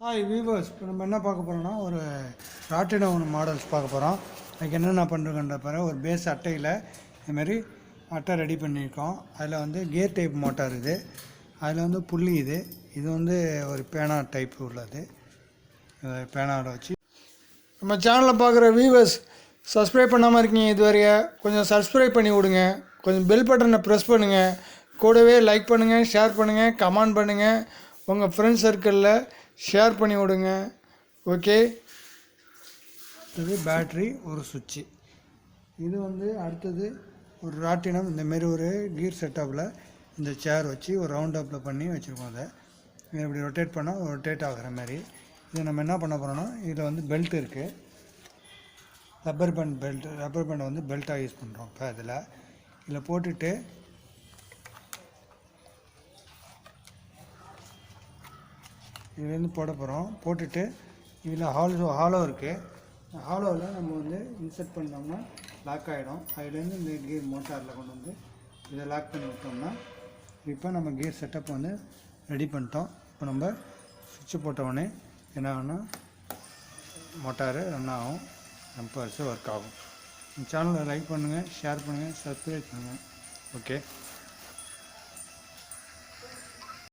Hi viewers, இப்போ நம்ம என்ன பார்க்க போகிறோம்னா ஒரு ராட்டினோ மாடல்ஸ் பார்க்க போகிறோம். அதுக்கு என்னென்ன பண்ணுறோன்ற பாரு. ஒரு பேஸ் அட்டையில் இதுமாரி அட்டை ரெடி பண்ணியிருக்கோம். அதில் வந்து கியர் டைப் மோட்டார் இது, அதில் வந்து புள்ளி இது வந்து ஒரு பேனா டைப் உள்ளது. பேனாவில் வச்சு நம்ம சேனலில் பார்க்குற வீவர்ஸ் சப்ஸ்கிரைப் பண்ணாமல் இருக்கீங்க இதுவரைய, கொஞ்சம் சப்ஸ்கிரைப் பண்ணி விடுங்க. கொஞ்சம் பெல் பட்டனை ப்ரெஸ் பண்ணுங்கள். கூடவே லைக் பண்ணுங்கள், ஷேர் பண்ணுங்கள், கமெண்ட் பண்ணுங்கள். உங்கள் ஃப்ரெண்ட்ஸ் சர்க்கிளில் ஷேர் பண்ணி விடுங்க. ஓகே, இது பேட்ரி, ஒரு சுவிட்சு. இது வந்து அடுத்தது ஒரு ராட்டினம். இந்தமாரி ஒரு கீர் செட்டப்பில் இந்த சேர் வச்சு ஒரு ரவுண்ட் அப்பில் பண்ணி வச்சுருக்கோம். அதை இப்படி ரொட்டேட் பண்ணால் ரொட்டேட் ஆகிற மாதிரி. இது நம்ம என்ன பண்ண போகிறோன்னா, இதில் வந்து பெல்ட் இருக்குது, ரப்பர் பேண்ட் வந்து பெல்ட்டாக யூஸ் பண்ணுறோம். இப்போ இதில் போட்டுட்டு இதுலேருந்து போட போகிறோம். போட்டுட்டு இதில் ஹாலோ இருக்குது. ஹாலோவில் நம்ம வந்து இன்சர்ட் பண்ணோம்னா லாக் ஆகிடும். அதுலேருந்து இந்த கியர் மோட்டாரில் கொண்டு வந்து இதை லாக் பண்ணி விட்டோம்னா இப்போ நம்ம கியர் செட்டப் வந்து ரெடி பண்ணிட்டோம். இப்போ நம்ம சுவிட்சு போட்டவுடனே என்ன ஆகும்னா மோட்டாரு ரன் ஆகும், ஜம்பர்ஸு ஒர்க் ஆகும். இந்த சேனலை லைக் பண்ணுங்கள், ஷேர் பண்ணுங்கள், சப்ஸ்கிரைப் பண்ணுங்கள். ஓகே.